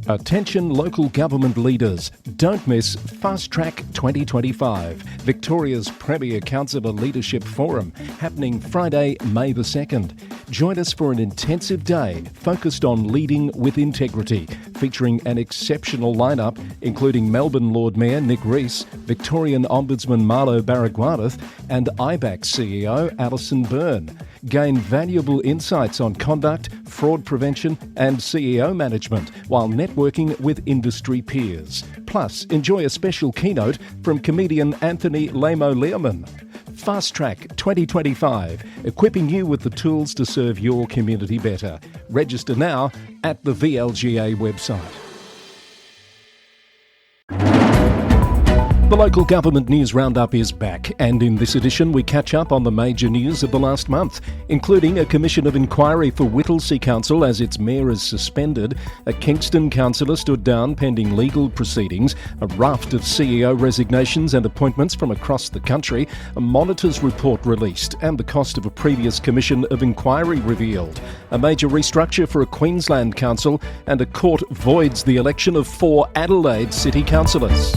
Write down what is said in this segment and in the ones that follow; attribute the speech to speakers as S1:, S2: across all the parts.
S1: Attention local government leaders, don't miss Fast Track 2025, Victoria's premier councillor leadership forum, happening Friday, May the 2nd. Join us for an intensive day focused on leading with integrity, featuring an exceptional lineup including Melbourne Lord Mayor Nick Rees, Victorian Ombudsman Marlo Barraguareth and IBAC CEO Alison Byrne. Gain valuable insights on conduct, fraud prevention and CEO management while networking with industry peers. Plus, enjoy a special keynote from comedian Anthony Lamo-Learman. Fast Track 2025, equipping you with the tools to serve your community better. Register now at the VLGA website. The Local Government News Roundup is back, and in this edition we catch up on the major news of the last month, including a commission of inquiry for Whittlesea Council as its mayor is suspended, a Kingston councillor stood down pending legal proceedings, a raft of CEO resignations and appointments from across the country, a monitor's report released, and the cost of a previous commission of inquiry revealed, a major restructure for a Queensland council, and a court voids the election of 4 Adelaide City Councillors.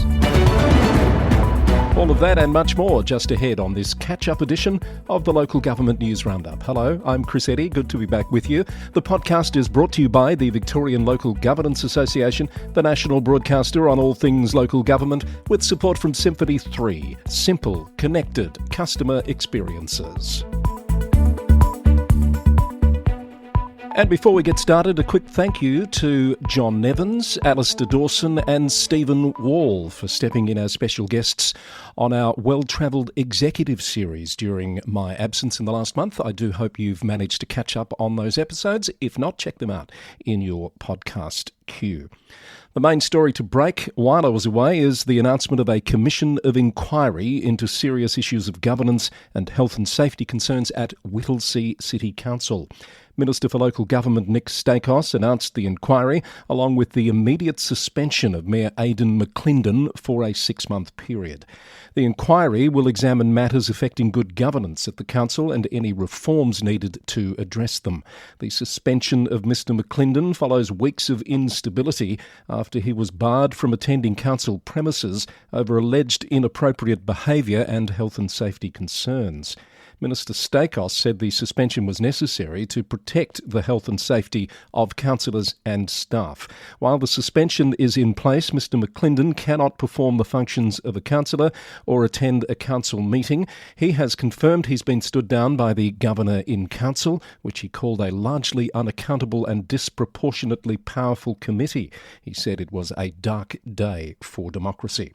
S1: All of that and much more just ahead on this catch-up edition of the Local Government News Roundup. Hello, I'm Chris Eddy. Good to be back with you. The podcast is brought to you by the Victorian Local Governance Association, the national broadcaster on all things local government, with support from Symphony 3, simple, connected customer experiences. And before we get started, a quick thank you to John Nevins, Alistair Dawson and Stephen Wall for stepping in as special guests on our Well-Travelled Executive series during my absence in the last month. I do hope you've managed to catch up on those episodes. If not, check them out in your podcast queue. The main story to break while I was away is the announcement of a commission of inquiry into serious issues of governance and health and safety concerns at Whittlesea City Council. Minister for Local Government Nick Stakos announced the inquiry, along with the immediate suspension of Mayor Aidan McClendon for a 6-month period. The inquiry will examine matters affecting good governance at the council and any reforms needed to address them. The suspension of Mr McClendon follows weeks of instability after he was barred from attending council premises over alleged inappropriate behaviour and health and safety concerns. Minister Stakos said the suspension was necessary to protect the health and safety of councillors and staff. While the suspension is in place, Mr McClendon cannot perform the functions of a councillor or attend a council meeting. He has confirmed he's been stood down by the Governor in Council, which he called a largely unaccountable and disproportionately powerful committee. He said it was a dark day for democracy.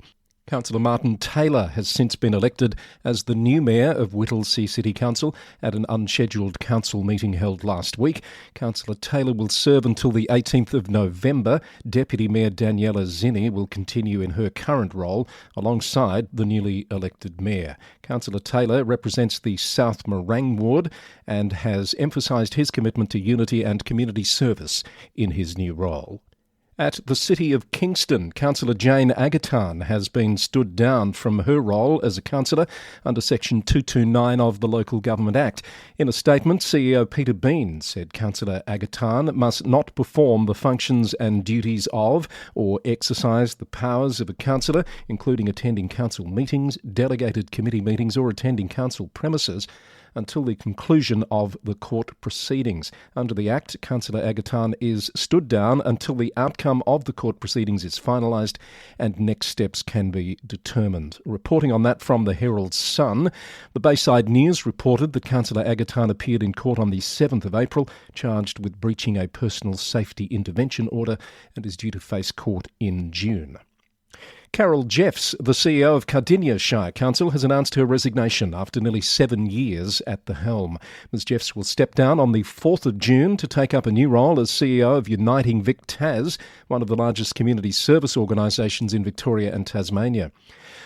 S1: Councillor Martin Taylor has since been elected as the new mayor of Whittlesea City Council at an unscheduled council meeting held last week. Councillor Taylor will serve until the 18th of November. Deputy Mayor Daniela Zinni will continue in her current role alongside the newly elected mayor. Councillor Taylor represents the South Morang ward and has emphasised his commitment to unity and community service in his new role. At the City of Kingston, Councillor Jane Agatan has been stood down from her role as a councillor under Section 229 of the Local Government Act. In a statement, CEO Peter Bean said Councillor Agatan must not perform the functions and duties of or exercise the powers of a councillor, including attending council meetings, delegated committee meetings or attending council premises, until the conclusion of the court proceedings. Under the Act, Councillor Agatan is stood down until the outcome of the court proceedings is finalised and next steps can be determined. Reporting on that from the Herald Sun, the Bayside News reported that Councillor Agatan appeared in court on the 7th of April, charged with breaching a personal safety intervention order and is due to face court in June. Carol Jeffs, the CEO of Cardinia Shire Council, has announced her resignation after nearly 7 years at the helm. Ms Jeffs will step down on the 4th of June to take up a new role as CEO of Uniting Vic Tas, one of the largest community service organisations in Victoria and Tasmania.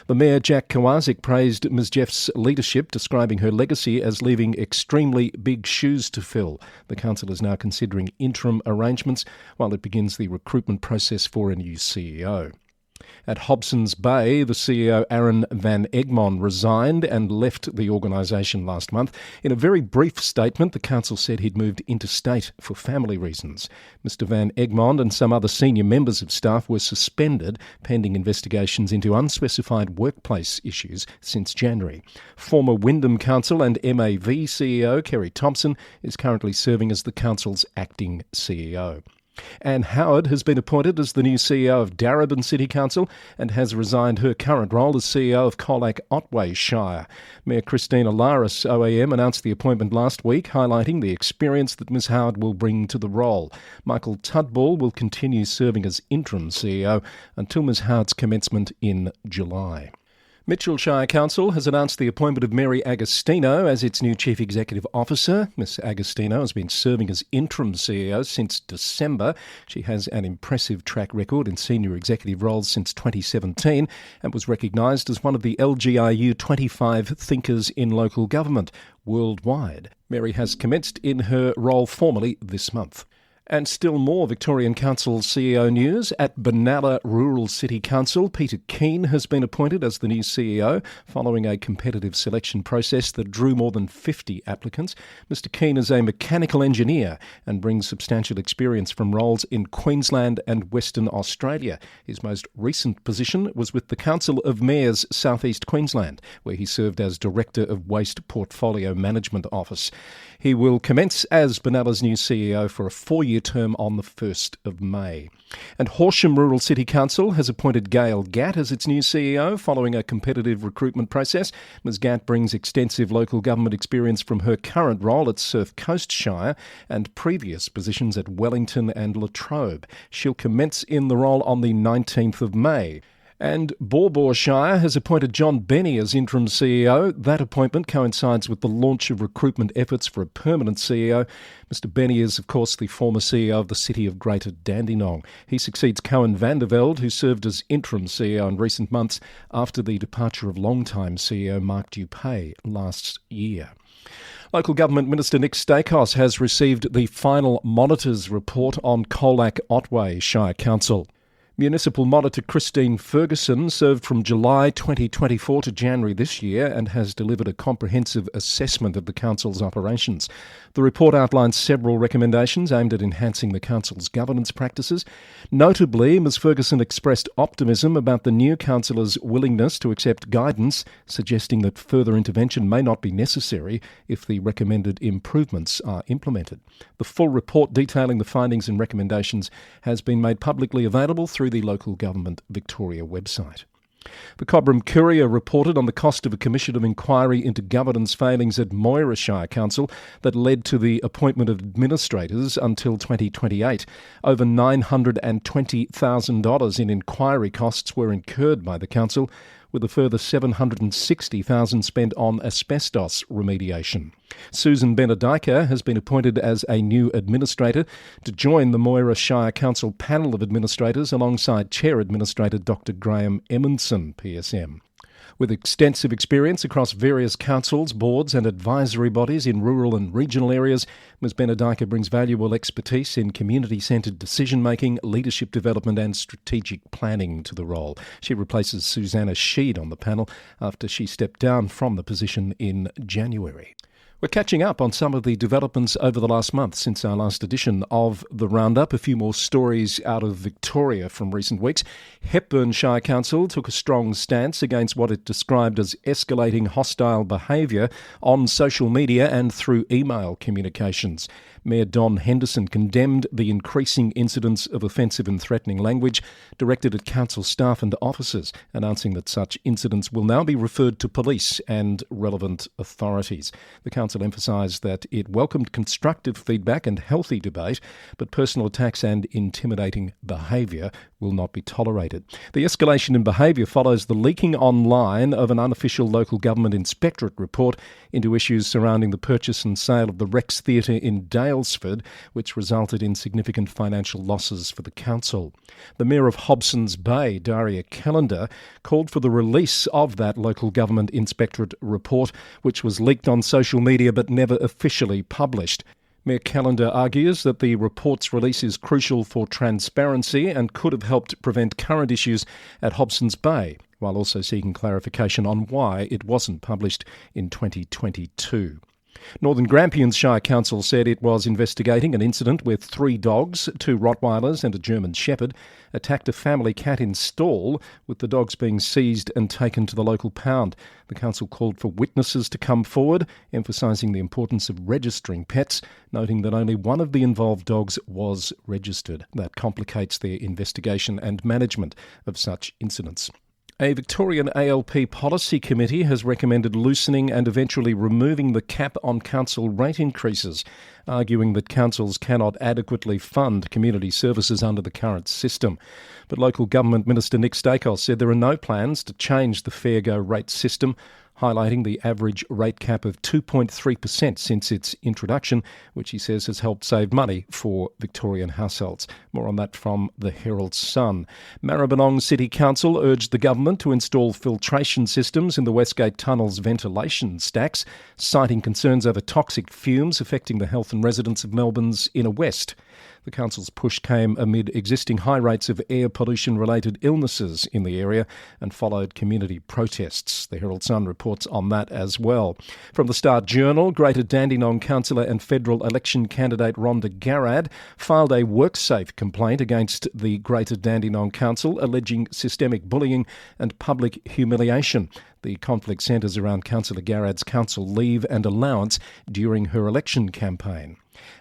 S1: The Mayor, Jack Kowalczyk, praised Ms Jeffs' leadership, describing her legacy as leaving extremely big shoes to fill. The council is now considering interim arrangements while it begins the recruitment process for a new CEO. At Hobson's Bay, the CEO Aaron van Egmond resigned and left the organisation last month. In a very brief statement, the council said he'd moved interstate for family reasons. Mr van Egmond and some other senior members of staff were suspended pending investigations into unspecified workplace issues since January. Former Wyndham Council and MAV CEO Kerry Thompson is currently serving as the council's acting CEO. Anne Howard has been appointed as the new CEO of Darebin City Council and has resigned her current role as CEO of Colac-Otway Shire. Mayor Christina Laris OAM announced the appointment last week, highlighting the experience that Ms Howard will bring to the role. Michael Tudball will continue serving as interim CEO until Ms Howard's commencement in July. Mitchell Shire Council has announced the appointment of Mary Agostino as its new Chief Executive Officer. Ms Agostino has been serving as interim CEO since December. She has an impressive track record in senior executive roles since 2017 and was recognised as one of the LGRU 25 thinkers in local government worldwide. Mary has commenced in her role formally this month. And still more Victorian Council CEO news. At Benalla Rural City Council, Peter Keane has been appointed as the new CEO following a competitive selection process that drew more than 50 applicants. Mr Keane is a mechanical engineer and brings substantial experience from roles in Queensland and Western Australia. His most recent position was with the Council of Mayors South East Queensland, where he served as Director of Waste Portfolio Management Office. He will commence as Benalla's new CEO for a 4-year term on the 1st of May. And Horsham Rural City Council has appointed Gail Gatt as its new CEO following a competitive recruitment process. Ms Gatt brings extensive local government experience from her current role at Surf Coast Shire and previous positions at Wellington and Latrobe. She'll commence in the role on the 19th of May. And Baw Baw Shire has appointed John Benny as interim CEO. That appointment coincides with the launch of recruitment efforts for a permanent CEO. Mr Benny is, of course, the former CEO of the City of Greater Dandenong. He succeeds Cohen van der Velde, who served as interim CEO in recent months after the departure of longtime CEO Mark Dupay last year. Local Government Minister Nick Stakos has received the final Monitors report on Colac-Otway Shire Council. Municipal Monitor Christine Ferguson served from July 2024 to January this year and has delivered a comprehensive assessment of the Council's operations. The report outlines several recommendations aimed at enhancing the Council's governance practices. Notably, Ms Ferguson expressed optimism about the new Councillor's willingness to accept guidance, suggesting that further intervention may not be necessary if the recommended improvements are implemented. The full report detailing the findings and recommendations has been made publicly available through the Local Government Victoria website. The Cobram Courier reported on the cost of a commission of inquiry into governance failings at Moira Shire Council that led to the appointment of administrators until 2028. Over $920,000 in inquiry costs were incurred by the council, with a further $760,000 spent on asbestos remediation. Susan Benedica has been appointed as a new administrator to join the Moira Shire Council panel of administrators alongside Chair Administrator Dr Graham Emmonson, PSM. With extensive experience across various councils, boards and advisory bodies in rural and regional areas, Ms Benedica brings valuable expertise in community-centred decision-making, leadership development and strategic planning to the role. She replaces Susanna Sheed on the panel after she stepped down from the position in January. We're catching up on some of the developments over the last month since our last edition of the Roundup. A few more stories out of Victoria from recent weeks. Hepburn Shire Council took a strong stance against what it described as escalating hostile behaviour on social media and through email communications. Mayor Don Henderson condemned the increasing incidents of offensive and threatening language directed at council staff and officers, announcing that such incidents will now be referred to police and relevant authorities. The council emphasised that it welcomed constructive feedback and healthy debate, but personal attacks and intimidating behaviour will not be tolerated. The escalation in behaviour follows the leaking online of an unofficial local government inspectorate report into issues surrounding the purchase and sale of the Rex Theatre in Daylesford, which resulted in significant financial losses for the council. The Mayor of Hobson's Bay, Daria Callender, called for the release of that local government inspectorate report, which was leaked on social media but never officially published. Mayor Callender argues that the report's release is crucial for transparency and could have helped prevent current issues at Hobson's Bay, while also seeking clarification on why it wasn't published in 2022. Northern Grampians Shire Council said it was investigating an incident where 3 dogs, 2 Rottweilers and a German Shepherd, attacked a family cat in stall, with the dogs being seized and taken to the local pound. The council called for witnesses to come forward, emphasising the importance of registering pets, noting that only one of the involved dogs was registered. That complicates their investigation and management of such incidents. A Victorian ALP policy committee has recommended loosening and eventually removing the cap on council rate increases, arguing that councils cannot adequately fund community services under the current system. But Local Government Minister Nick Stakos said there are no plans to change the fair go rate system, highlighting the average rate cap of 2.3% since its introduction, which he says has helped save money for Victorian households. More on that from the Herald Sun. Maribyrnong City Council urged the government to install filtration systems in the Westgate Tunnel's ventilation stacks, citing concerns over toxic fumes affecting the health and residents of Melbourne's inner west. The council's push came amid existing high rates of air pollution-related illnesses in the area and followed community protests. The Herald Sun reports on that as well. From the Star Journal, Greater Dandenong councillor and federal election candidate Rhonda Garrad filed a WorkSafe complaint against the Greater Dandenong Council, alleging systemic bullying and public humiliation. The conflict centres around Councillor Garrad's council leave and allowance during her election campaign.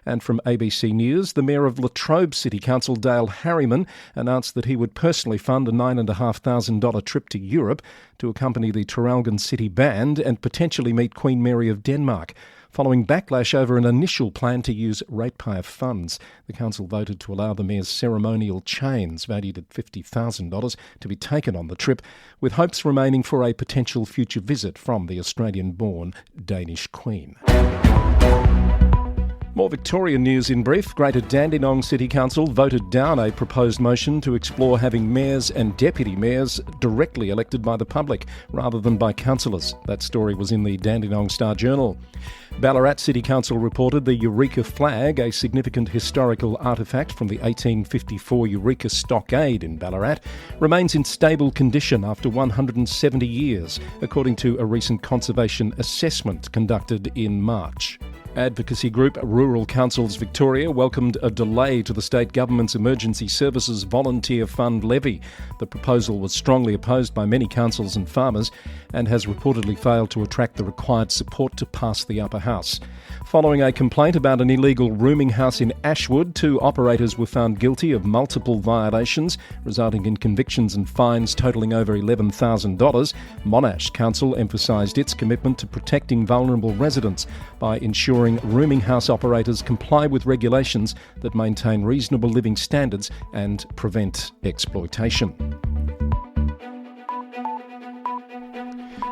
S1: And from ABC News, the Mayor of Latrobe City Council, Dale Harriman, announced that he would personally fund a $9,500 trip to Europe to accompany the Traralgon City Band and potentially meet Queen Mary of Denmark. Following backlash over an initial plan to use ratepayer funds, the council voted to allow the mayor's ceremonial chains, valued at $50,000, to be taken on the trip, with hopes remaining for a potential future visit from the Australian-born Danish Queen. More Victorian news in brief. Greater Dandenong City Council voted down a proposed motion to explore having mayors and deputy mayors directly elected by the public rather than by councillors. That story was in the Dandenong Star Journal. Ballarat City Council reported the Eureka flag, a significant historical artefact from the 1854 Eureka Stockade in Ballarat, remains in stable condition after 170 years, according to a recent conservation assessment conducted in March. Advocacy group Rural Councils Victoria welcomed a delay to the state government's Emergency Services Volunteer Fund levy. The proposal was strongly opposed by many councils and farmers and has reportedly failed to attract the required support to pass the upper house. Following a complaint about an illegal rooming house in Ashwood, 2 operators were found guilty of multiple violations, resulting in convictions and fines totalling over $11,000. Monash Council emphasised its commitment to protecting vulnerable residents by ensuring rooming house operators comply with regulations that maintain reasonable living standards and prevent exploitation.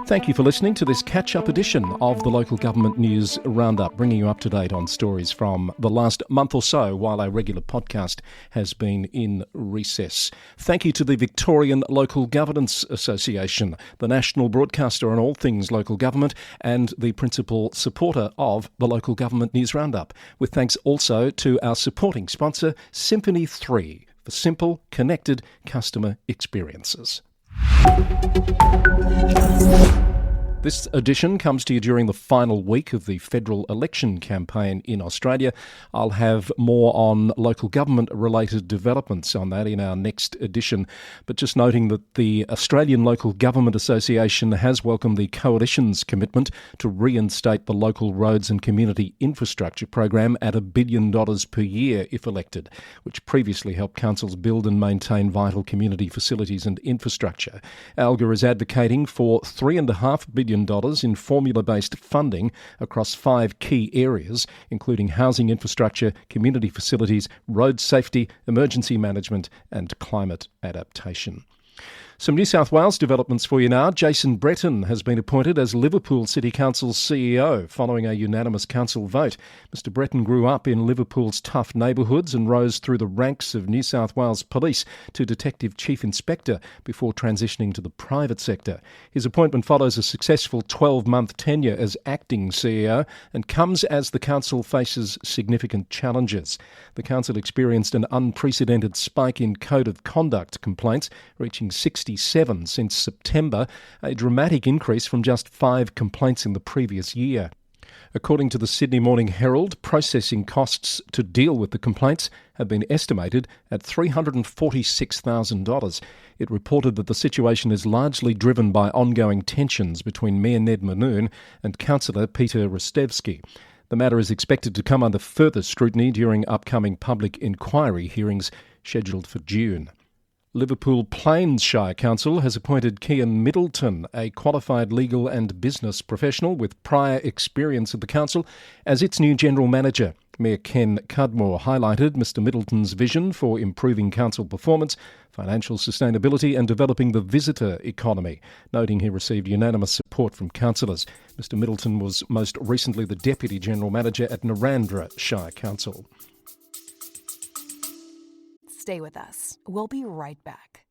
S1: Thank you for listening to this catch-up edition of the Local Government News Roundup, bringing you up to date on stories from the last month or so while our regular podcast has been in recess. Thank you to the Victorian Local Governance Association, the national broadcaster on all things local government and the principal supporter of the Local Government News Roundup, with thanks also to our supporting sponsor, Symphony 3, for simple, connected customer experiences. This edition comes to you during the final week of the federal election campaign in Australia. I'll have more on local government-related developments on that in our next edition. But just noting that the Australian Local Government Association has welcomed the Coalition's commitment to reinstate the Local Roads and Community Infrastructure Program at $1 billion per year if elected, which previously helped councils build and maintain vital community facilities and infrastructure. ALGA is advocating for $3.5 billion in formula-based funding across 5 key areas, including housing infrastructure, community facilities, road safety, emergency management and climate adaptation. Some New South Wales developments for you now. Jason Breton has been appointed as Liverpool City Council's CEO following a unanimous council vote. Mr Breton grew up in Liverpool's tough neighbourhoods and rose through the ranks of New South Wales Police to Detective Chief Inspector before transitioning to the private sector. His appointment follows a successful 12-month tenure as acting CEO and comes as the council faces significant challenges. The council experienced an unprecedented spike in code of conduct complaints, reaching 67 since September, a dramatic increase from just 5 complaints in the previous year. According to the Sydney Morning Herald, processing costs to deal with the complaints have been estimated at $346,000. It reported that the situation is largely driven by ongoing tensions between Mayor Ned Manoon and Councillor Peter Rostevsky. The matter is expected to come under further scrutiny during upcoming public inquiry hearings scheduled for June. Liverpool Plains Shire Council has appointed Kian Middleton, a qualified legal and business professional with prior experience at the council, as its new general manager. Mayor Ken Cudmore highlighted Mr Middleton's vision for improving council performance, financial sustainability and developing the visitor economy, noting he received unanimous support from councillors. Mr Middleton was most recently the Deputy General Manager at Narrandera Shire Council.
S2: Stay with us. We'll be right back.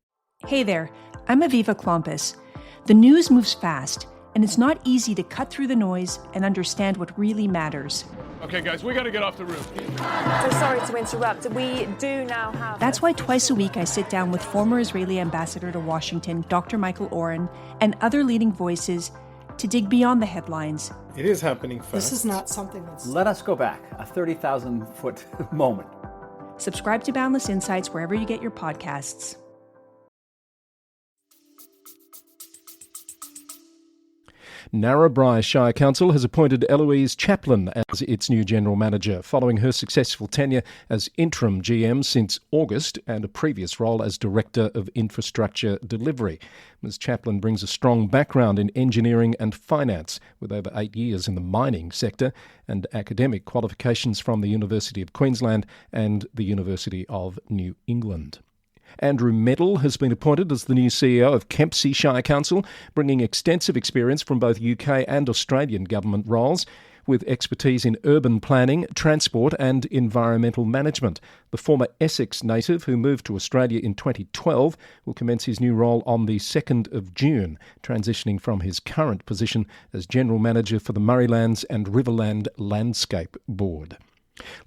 S3: Hey there, I'm Aviva Klompus. The news moves fast, and it's not easy to cut through the noise and understand what really matters.
S4: Okay, guys, we got to get off the roof.
S5: So sorry to interrupt. We do now have...
S3: That's why twice a week I sit down with former Israeli ambassador to Washington, Dr. Michael Oren, and other leading voices to dig beyond the headlines.
S6: It is happening fast.
S7: This is not something that's...
S8: Let us go back, a 30,000-foot moment.
S3: Subscribe to Boundless Insights wherever you get your podcasts.
S1: Narrabri Shire Council has appointed Eloise Chaplin as its new general manager, following her successful tenure as interim GM since August and a previous role as Director of Infrastructure Delivery. Ms Chaplin brings a strong background in engineering and finance, with over 8 years in the mining sector and academic qualifications from the University of Queensland and the University of New England. Andrew Meddle has been appointed as the new CEO of Kempsey Shire Council, bringing extensive experience from both UK and Australian government roles, with expertise in urban planning, transport and environmental management. The former Essex native, who moved to Australia in 2012, will commence his new role on the 2nd of June, transitioning from his current position as General Manager for the Murraylands and Riverland Landscape Board.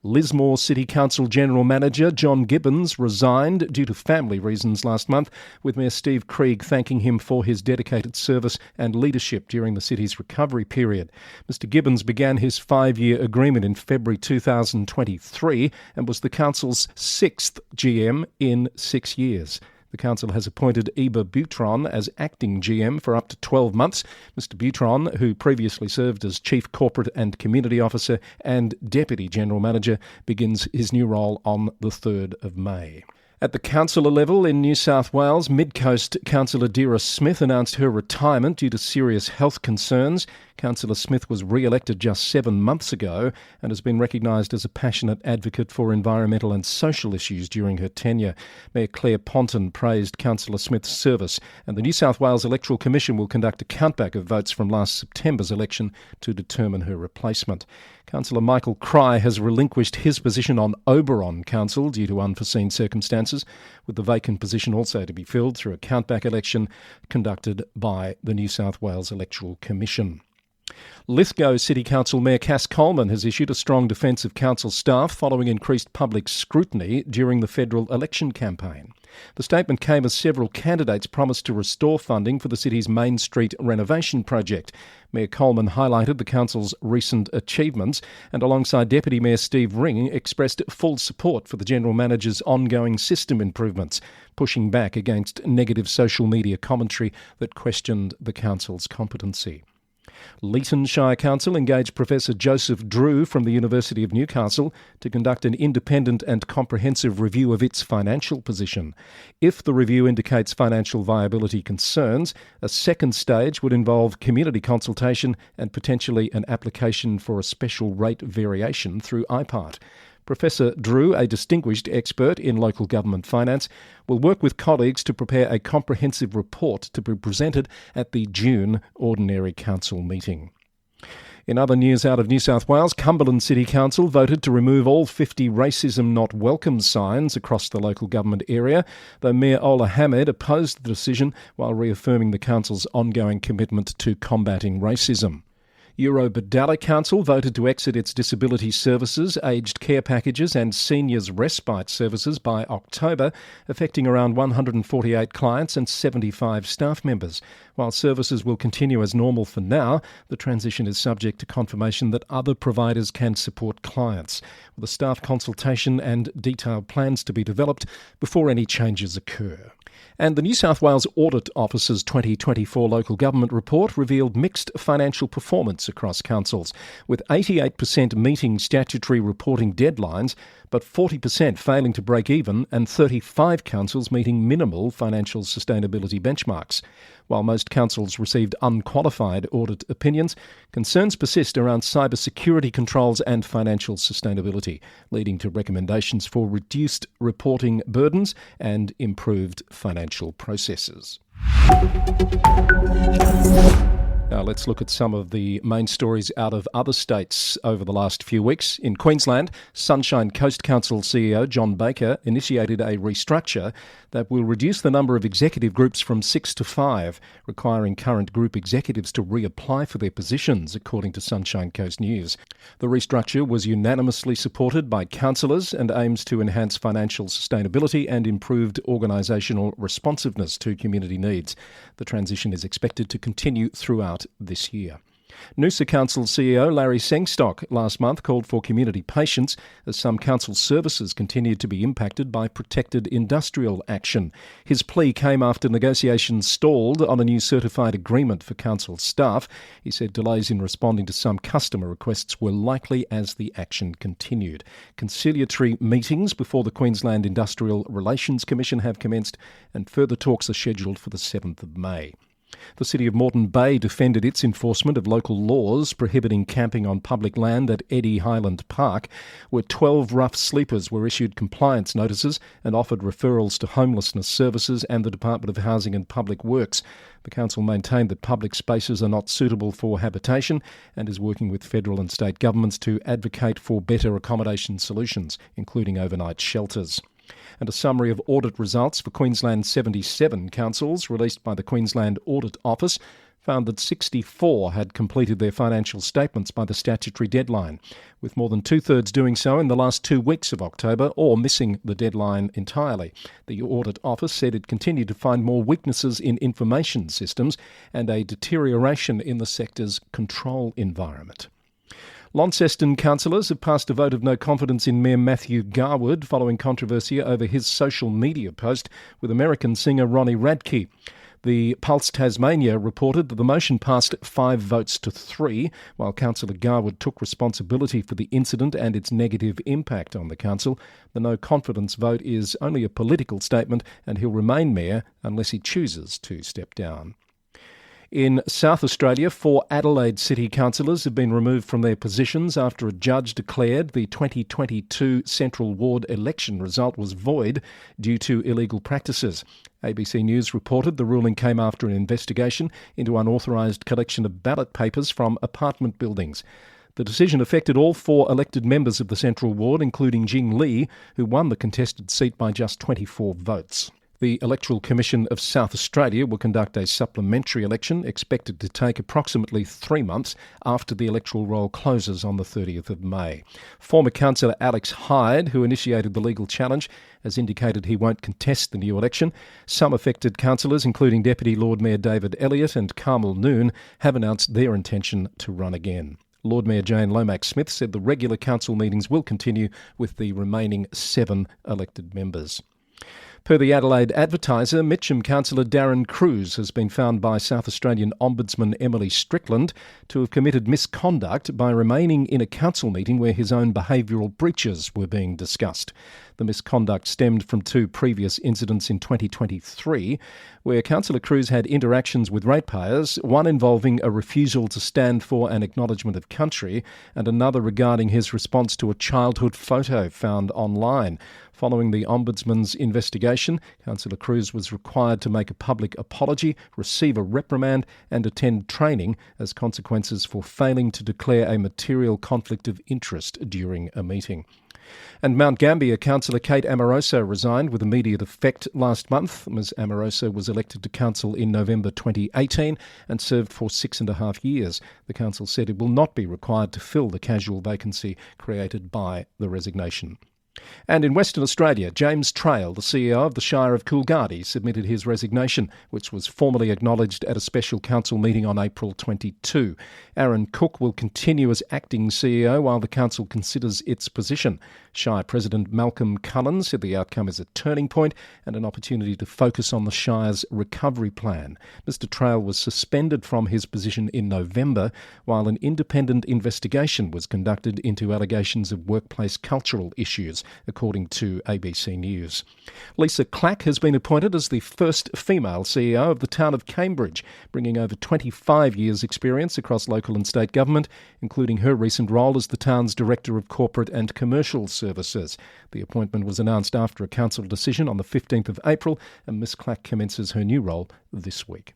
S1: Lismore City Council General Manager John Gibbons resigned due to family reasons last month, with Mayor Steve Krieg thanking him for his dedicated service and leadership during the city's recovery period. Mr Gibbons began his 5-year agreement in February 2023 and was the council's 6th GM in 6 years. The council has appointed Eba Butron as acting GM for up to 12 months. Mr Butron, who previously served as Chief Corporate and Community Officer and Deputy General Manager, begins his new role on the 3rd of May. At the councillor level in New South Wales, Mid-Coast Councillor Dira Smith announced her retirement due to serious health concerns. Councillor Smith was re-elected just 7 months ago and has been recognised as a passionate advocate for environmental and social issues during her tenure. Mayor Claire Ponton praised Councillor Smith's service, and the New South Wales Electoral Commission will conduct a countback of votes from last September's election to determine her replacement. Councillor Michael Cry has relinquished his position on Oberon Council due to unforeseen circumstances, with the vacant position also to be filled through a countback election conducted by the New South Wales Electoral Commission. Lithgow City Council Mayor Cass Coleman has issued a strong defence of council staff following increased public scrutiny during the federal election campaign. The statement came as several candidates promised to restore funding for the city's Main Street renovation project. Mayor Coleman highlighted the council's recent achievements and, alongside Deputy Mayor Steve Ring, expressed full support for the General Manager's ongoing system improvements, pushing back against negative social media commentary that questioned the council's competency. Leeton Shire Council engaged Professor Joseph Drew from the University of Newcastle to conduct an independent and comprehensive review of its financial position. If the review indicates financial viability concerns, a second stage would involve community consultation and potentially an application for a special rate variation through IPART. Professor Drew, a distinguished expert in local government finance, will work with colleagues to prepare a comprehensive report to be presented at the June Ordinary Council meeting. In other news out of New South Wales, Cumberland City Council voted to remove all 50 racism not welcome signs across the local government area, though Mayor Ola Hamed opposed the decision while reaffirming the council's ongoing commitment to combating racism. Eurobodalla Council voted to exit its disability services, aged care packages and seniors respite services by October, affecting around 148 clients and 75 staff members. While services will continue as normal for now, the transition is subject to confirmation that other providers can support clients, with a staff consultation and detailed plans to be developed before any changes occur. And the New South Wales Audit Office's 2024 local government report revealed mixed financial performance across councils, with 88% meeting statutory reporting deadlines, but 40% failing to break even and 35 councils meeting minimal financial sustainability benchmarks. While most councils received unqualified audit opinions, concerns persist around cybersecurity controls and financial sustainability, leading to recommendations for reduced reporting burdens and improved financial processes. Now let's look at some of the main stories out of other states over the last few weeks. In Queensland, Sunshine Coast Council CEO John Baker initiated a restructure that will reduce the number of executive groups from 6 to 5, requiring current group executives to reapply for their positions, according to Sunshine Coast News. The restructure was unanimously supported by councillors and aims to enhance financial sustainability and improved organisational responsiveness to community needs. The transition is expected to continue throughout this year. Noosa Council CEO Larry Sengstock last month called for community patience as some council services continued to be impacted by protected industrial action. His plea came after negotiations stalled on a new certified agreement for council staff. He said delays in responding to some customer requests were likely as the action continued. Conciliatory meetings before the Queensland Industrial Relations Commission have commenced, and further talks are scheduled for the 7th of May. The City of Moreton Bay defended its enforcement of local laws prohibiting camping on public land at Eddy Highland Park, where 12 rough sleepers were issued compliance notices and offered referrals to homelessness services and the Department of Housing and Public Works. The council maintained that public spaces are not suitable for habitation and is working with federal and state governments to advocate for better accommodation solutions, including overnight shelters. And a summary of audit results for Queensland's 77 councils released by the Queensland Audit Office found that 64 had completed their financial statements by the statutory deadline, with more than two-thirds doing so in the last 2 weeks of October or missing the deadline entirely. The Audit Office said it continued to find more weaknesses in information systems and a deterioration in the sector's control environment. Launceston councillors have passed a vote of no confidence in Mayor Matthew Garwood following controversy over his social media post with American singer Ronnie Radke. The Pulse Tasmania reported that the motion passed 5 votes to 3, while Councillor Garwood took responsibility for the incident and its negative impact on the council. The no confidence vote is only a political statement, and he'll remain mayor unless he chooses to step down. In South Australia, 4 Adelaide City Councillors have been removed from their positions after a judge declared the 2022 Central Ward election result was void due to illegal practices. ABC News reported the ruling came after an investigation into unauthorised collection of ballot papers from apartment buildings. The decision affected all 4 elected members of the Central Ward, including Jing Lee, who won the contested seat by just 24 votes. The Electoral Commission of South Australia will conduct a supplementary election expected to take approximately 3 months after the electoral roll closes on the 30th of May. Former councillor Alex Hyde, who initiated the legal challenge, has indicated he won't contest the new election. Some affected councillors, including Deputy Lord Mayor David Elliott and Carmel Noon, have announced their intention to run again. Lord Mayor Jane Lomax-Smith said the regular council meetings will continue with the remaining 7 elected members. Per the Adelaide Advertiser, Mitcham councillor Darren Cruz has been found by South Australian Ombudsman Emily Strickland to have committed misconduct by remaining in a council meeting where his own behavioural breaches were being discussed. The misconduct stemmed from two previous incidents in 2023, where Councillor Cruz had interactions with ratepayers, one involving a refusal to stand for an acknowledgement of country and another regarding his response to a childhood photo found online. Following the Ombudsman's investigation, Councillor Cruz was required to make a public apology, receive a reprimand and attend training as consequences for failing to declare a material conflict of interest during a meeting. And Mount Gambier councillor Kate Amoroso resigned with immediate effect last month. Ms Amoroso was elected to council in November 2018 and served for 6.5 years. The council said it will not be required to fill the casual vacancy created by the resignation. And in Western Australia, James Trail, the CEO of the Shire of Coolgardie, submitted his resignation, which was formally acknowledged at a special council meeting on April 22. Aaron Cook will continue as acting CEO while the council considers its position. Shire President Malcolm Cullen said the outcome is a turning point and an opportunity to focus on the Shire's recovery plan. Mr Trail was suspended from his position in November while an independent investigation was conducted into allegations of workplace cultural issues, according to ABC News. Lisa Clack has been appointed as the first female CEO of the town of Cambridge, bringing over 25 years' experience across local and state government, including her recent role as the town's Director of Corporate and Commercial Services. The appointment was announced after a council decision on the 15th of April, and Ms Clack commences her new role this week.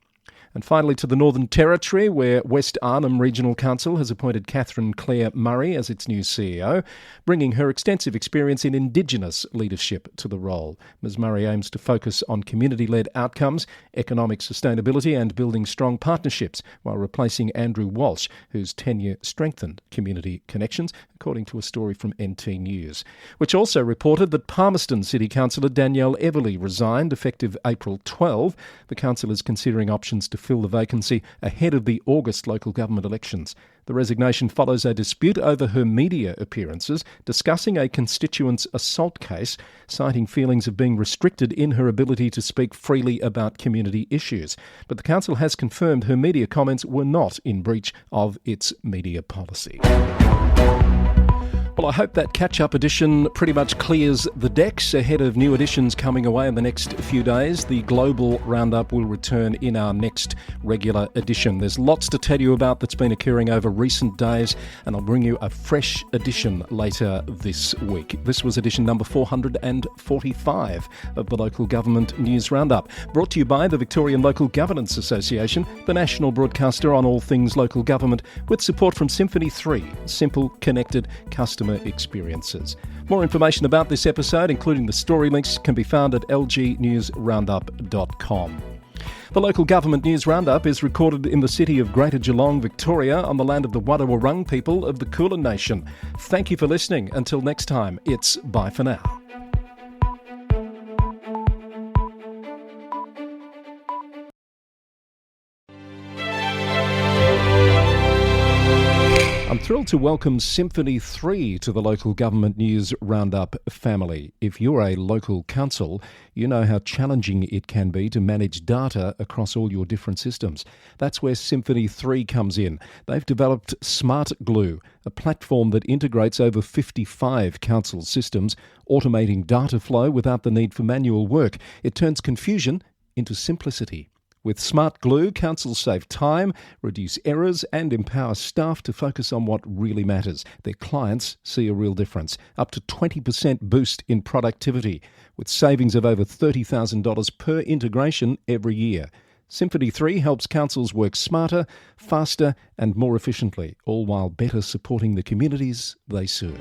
S1: And finally to the Northern Territory, where West Arnhem Regional Council has appointed Catherine Claire Murray as its new CEO, bringing her extensive experience in Indigenous leadership to the role. Ms Murray aims to focus on community-led outcomes, economic sustainability and building strong partnerships, while replacing Andrew Walsh, whose tenure strengthened community connections, according to a story from NT News, which also reported that Palmerston City Councillor Danielle Everly resigned effective April 12. The council is considering options to fill the vacancy ahead of the August local government elections. The resignation follows a dispute over her media appearances, discussing a constituent's assault case, citing feelings of being restricted in her ability to speak freely about community issues. But the council has confirmed her media comments were not in breach of its media policy. Well, I hope that catch-up edition pretty much clears the decks ahead of new editions coming away in the next few days. The Global Roundup will return in our next regular edition. There's lots to tell you about that's been occurring over recent days, and I'll bring you a fresh edition later this week. This was edition number 445 of the Local Government News Roundup, brought to you by the Victorian Local Governance Association, the national broadcaster on all things local government, with support from Symphony 3, simple, connected, customer experiences. More information about this episode, including the story links, can be found at lgnewsroundup.com. The Local Government News Roundup is recorded in the city of Greater Geelong, Victoria, on the land of the Wadawurrung people of the Kulin Nation. Thank you for listening. Until next time, it's bye for now. I'm thrilled to welcome Symphony 3 to the Local Government News Roundup family. If you're a local council, you know how challenging it can be to manage data across all your different systems. That's where Symphony 3 comes in. They've developed Smart Glue, a platform that integrates over 55 council systems, automating data flow without the need for manual work. It turns confusion into simplicity. With Smart Glue, councils save time, reduce errors and empower staff to focus on what really matters. Their clients see a real difference. Up to 20% boost in productivity, with savings of over $30,000 per integration every year. Symphony 3 helps councils work smarter, faster and more efficiently, all while better supporting the communities they serve.